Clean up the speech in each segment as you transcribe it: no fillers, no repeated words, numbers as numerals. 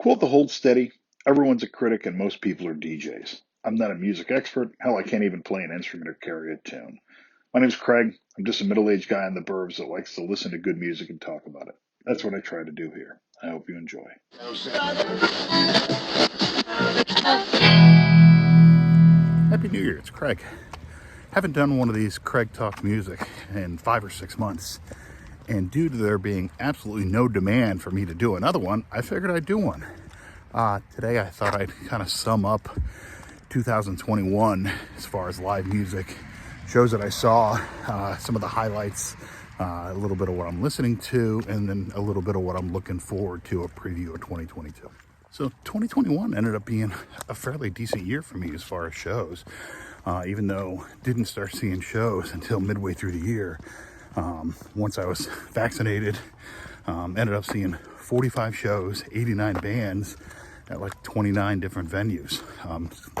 Quote the hold steady, everyone's a critic and most people are DJs. I'm not a music expert. Hell, I can't even play an instrument or carry a tune. My name's Craig. I'm just a middle-aged guy in the burbs that likes to listen to good music and talk about it. That's what I try to do here. I hope you enjoy. Happy New Year, it's Craig. Haven't done one of these Craig Talk Music in 5 or 6 months. And due to there being absolutely no demand for me to do another one, I figured I'd do one. Today I thought I'd kind of sum up 2021 as far as live music, shows that I saw, some of the highlights, a little bit of what I'm listening to, and then a little bit of what I'm looking forward to, a preview of 2022. So 2021 ended up being a fairly decent year for me as far as shows, even though didn't start seeing shows until midway through the year. Once I was vaccinated, ended up seeing 45 shows, 89 bands at like 29 different venues.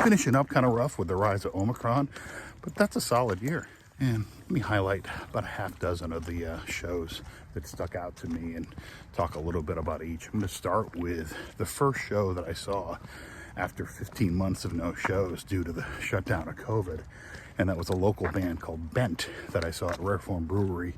Finishing up kind of rough with the rise of Omicron, but that's a solid year. And let me highlight about a half dozen of the shows that stuck out to me and talk a little bit about each. I'm going to start with the first show that I saw after 15 months of no shows due to the shutdown of COVID. And that was a local band called Bendt that I saw at Rare Form Brewery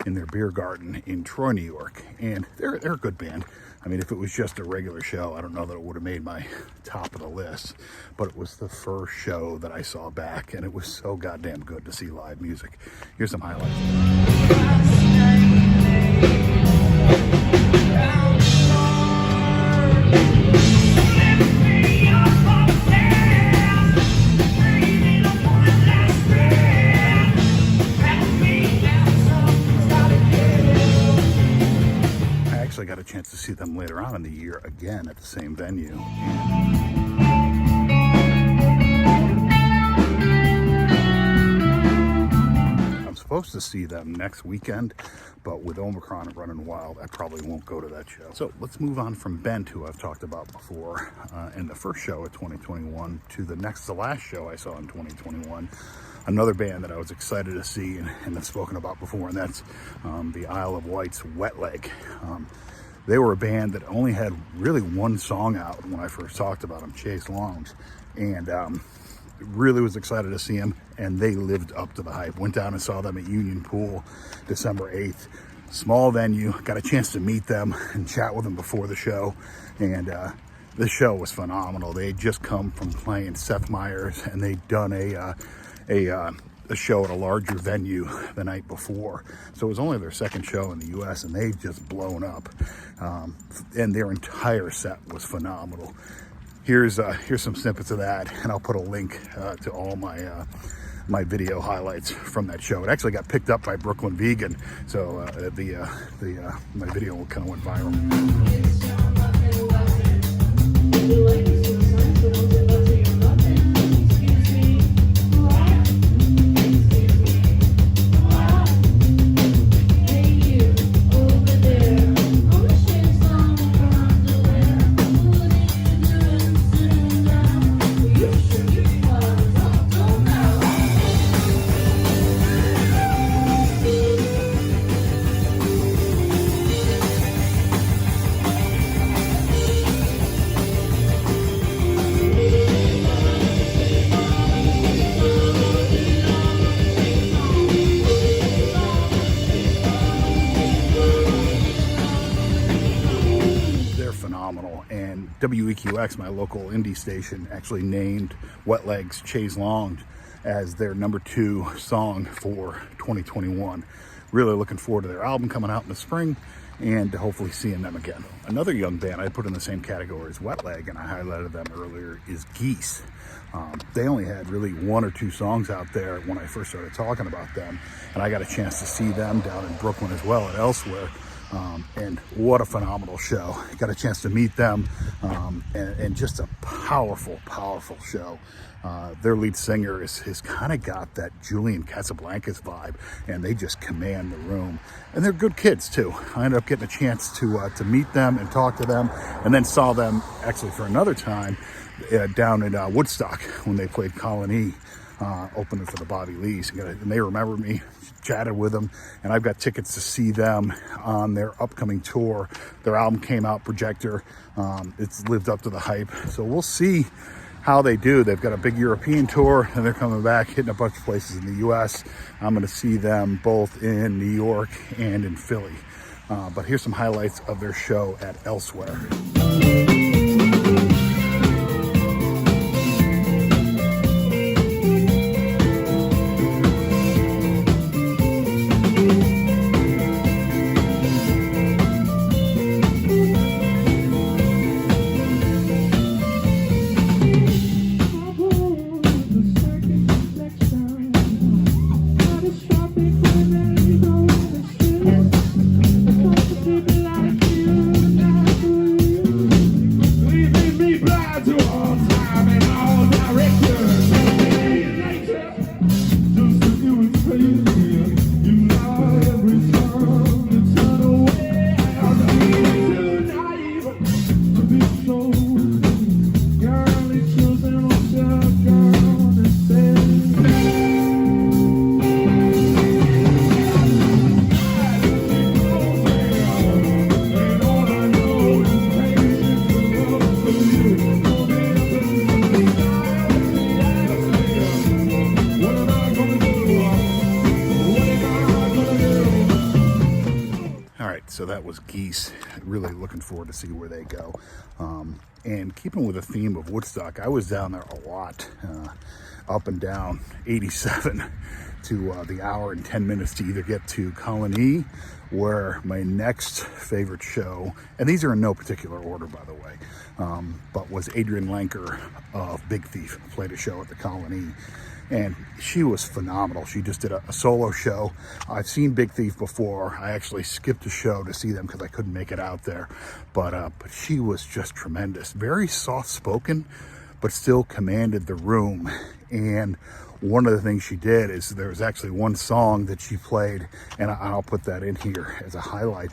in their beer garden in Troy, New York. And they're a good band. I mean, if it was just a regular show, I don't know that it would have made my top of the list. But it was the first show that I saw back, and it was so goddamn good to see live music. Here's some highlights. I got a chance to see them later on in the year again at the same venue. I'm supposed to see them next weekend, but with Omicron running wild, I probably won't go to that show. So let's move on from Bendt, who I've talked about before, and the first show of 2021 to the last show I saw in 2021. Another band that I was excited to see and have spoken about before, and that's the Isle of Wight's Wet Leg. They were a band that only had really one song out when I first talked about them, Chase Longs, and really was excited to see them, and they lived up to the hype. Went down and saw them at Union Pool December 8th. Small venue, got a chance to meet them and chat with them before the show, and the show was phenomenal. They had just come from playing Seth Meyers, and they'd done a show at a larger venue the night before. So it was only their second show in the US, and they've just blown up. And their entire set was phenomenal. Here's some snippets of that, and I'll put a link to all my video highlights from that show. It actually got picked up by Brooklyn Vegan, so my video kind of went viral. And WEQX, my local indie station, actually named Wet Leg's Chase Long as their number 2 song for 2021. Really looking forward to their album coming out in the spring and to hopefully seeing them again. Another young band I put in the same category as Wet Leg, and I highlighted them earlier, is Geese. They only had really 1 or 2 songs out there when I first started talking about them, and I got a chance to see them down in Brooklyn as well and elsewhere. And what a phenomenal show. Got a chance to meet them, and just a powerful show. Their lead singer has kind of got that Julian Casablancas vibe, and they just command the room. And they're good kids too. I ended up getting a chance to meet them and talk to them, and then saw them actually for another time down in Woodstock when they played Colony. opening for the Bobby Lees. And they remember me, chatted with them, and I've got tickets to see them on their upcoming tour. Their album came out, Projector. It's lived up to the hype. So we'll see how they do. They've got a big European tour, and they're coming back, hitting a bunch of places in the U.S. I'm going to see them both in New York and in Philly. But here's some highlights of their show at Elsewhere. So that was Geese. Really looking forward to see where they go. And keeping with the theme of Woodstock, I was down there a lot, up and down 87 to the hour and 10 minutes to either get to Colony, where my next favorite show, and these are in no particular order, by the way, but was Adrianne Lenker of Big Thief, played a show at the Colony. And she was phenomenal. She just did a solo show. I've seen Big Thief before. I actually skipped a show to see them because I couldn't make it out there. But she was just tremendous. Very soft-spoken, but still commanded the room. And one of the things she did is there was actually one song that she played, and I'll put that in here as a highlight,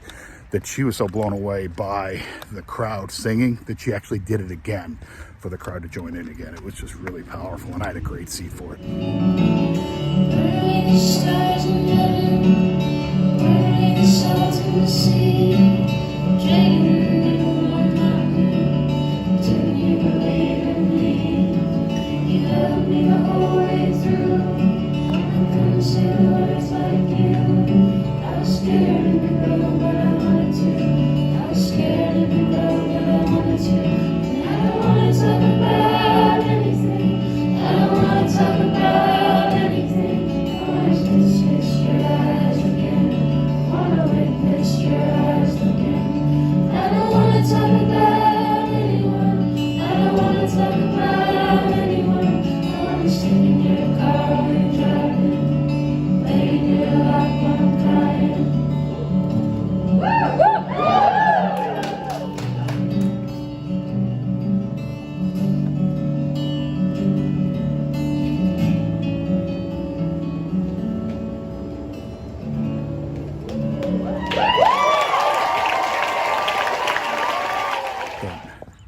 that she was so blown away by the crowd singing that she actually did it again for the crowd to join in again. It was just really powerful, and I had a great seat for it.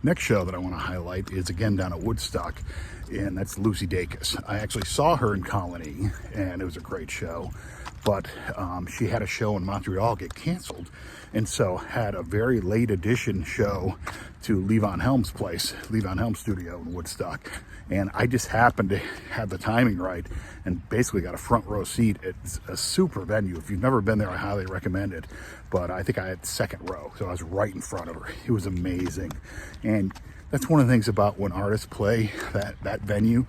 Next show that I want to highlight is again down at Woodstock, and that's Lucy Dacus. I actually saw her in Colony, and it was a great show, but she had a show in Montreal get canceled, and so had a very late edition show to Levon Helms' place, Levon Helms' studio in Woodstock. And I just happened to have the timing right and basically got a front row seat. It's a super venue. If you've never been there, I highly recommend it. But I think I had second row, so I was right in front of her. It was amazing. And that's one of the things about when artists play that venue.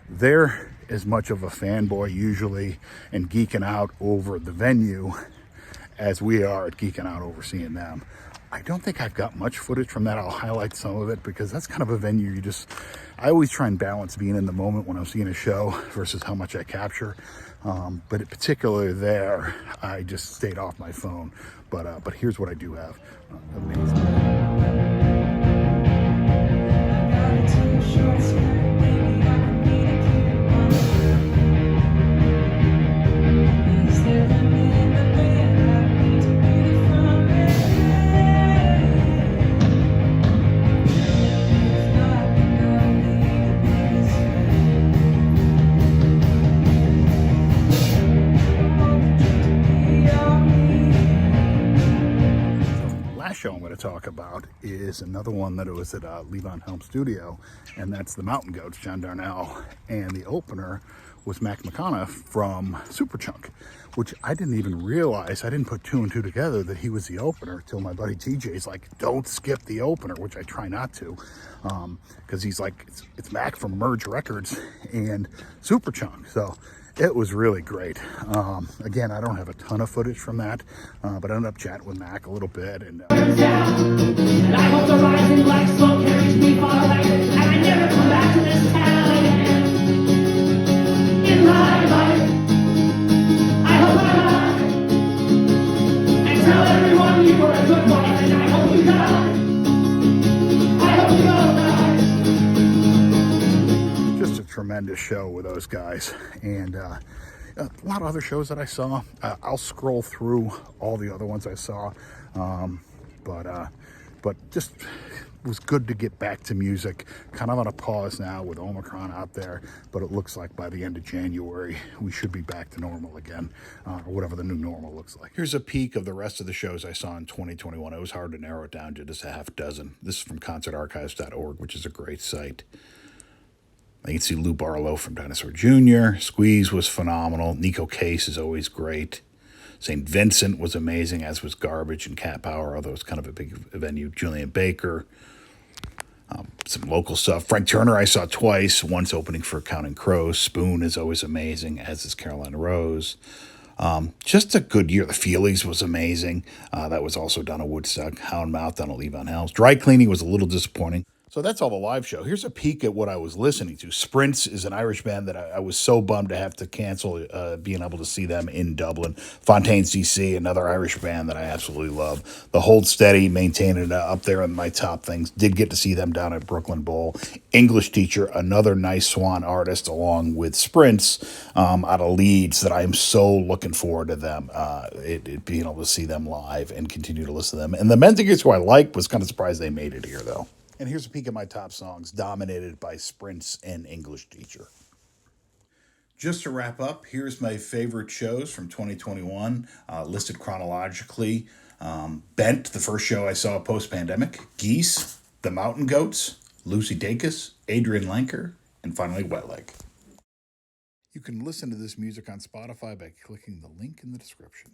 They're as much of a fanboy usually and geeking out over the venue as we are at geeking out over seeing them. I don't think I've got much footage from that. I'll highlight some of it because that's kind of a venue I always try and balance being in the moment when I'm seeing a show versus how much I capture. But particularly there, I just stayed off my phone. But here's what I do have. Amazing. show I'm going to talk about is another one that it was at Levon Helms studio, and that's the Mountain Goats, John Darnell, and the opener was Mac McConough from Superchunk, which I didn't even realize. I didn't put two and two together that he was the opener till my buddy TJ's like, don't skip the opener, which I try not to, because he's like, it's Mac from Merge Records and Superchunk. So it was really great. Again, I don't have a ton of footage from that, but I ended up chatting with Mac a little bit. And I hope the rising black smoke carries me far away, and I never come back to this town again. In my life, I hope I die and tell everyone you were a good wife, and I hope you die. I hope you all die. Just a tremendous show with those guys, and a lot of other shows that I saw. I'll scroll through all the other ones I saw, but just was good to get back to music. Kind of on a pause now with Omicron out there, but it looks like by the end of January we should be back to normal again, or whatever the new normal looks like. Here's a peek of the rest of the shows I saw in 2021. It was hard to narrow it down to just a half dozen. This is from concertarchives.org, which is a great site. You can see Lou Barlow from Dinosaur Jr. Squeeze was phenomenal. Nico Case is always great. St. Vincent was amazing, as was Garbage and Cat Power, although it's kind of a big venue. Julian Baker. Some local stuff. Frank Turner I saw twice, once opening for Counting Crows. Spoon is always amazing, as is Carolina Rose. Just a good year. The Feelies was amazing. That was also done at Woodstock. Houndmouth done at Levon Helms. Dry Cleaning was a little disappointing. So that's all the live show. Here's a peek at what I was listening to. Sprints is an Irish band that I was so bummed to have to cancel being able to see them in Dublin. Fontaine's DC, another Irish band that I absolutely love. The Hold Steady, maintained it up there in my top things. Did get to see them down at Brooklyn Bowl. English Teacher, another nice Swan artist, along with Sprints out of Leeds, that I'm so looking forward to them. Being able to see them live and continue to listen to them. And the Mentigators, who I like, was kind of surprised they made it here, though. And here's a peek at my top songs, dominated by Sprints and English Teacher. Just to wrap up, here's my favorite shows from 2021, listed chronologically. Bendt, the first show I saw post-pandemic. Geese, The Mountain Goats, Lucy Dacus, Adrianne Lenker, and finally Wet Leg. You can listen to this music on Spotify by clicking the link in the description.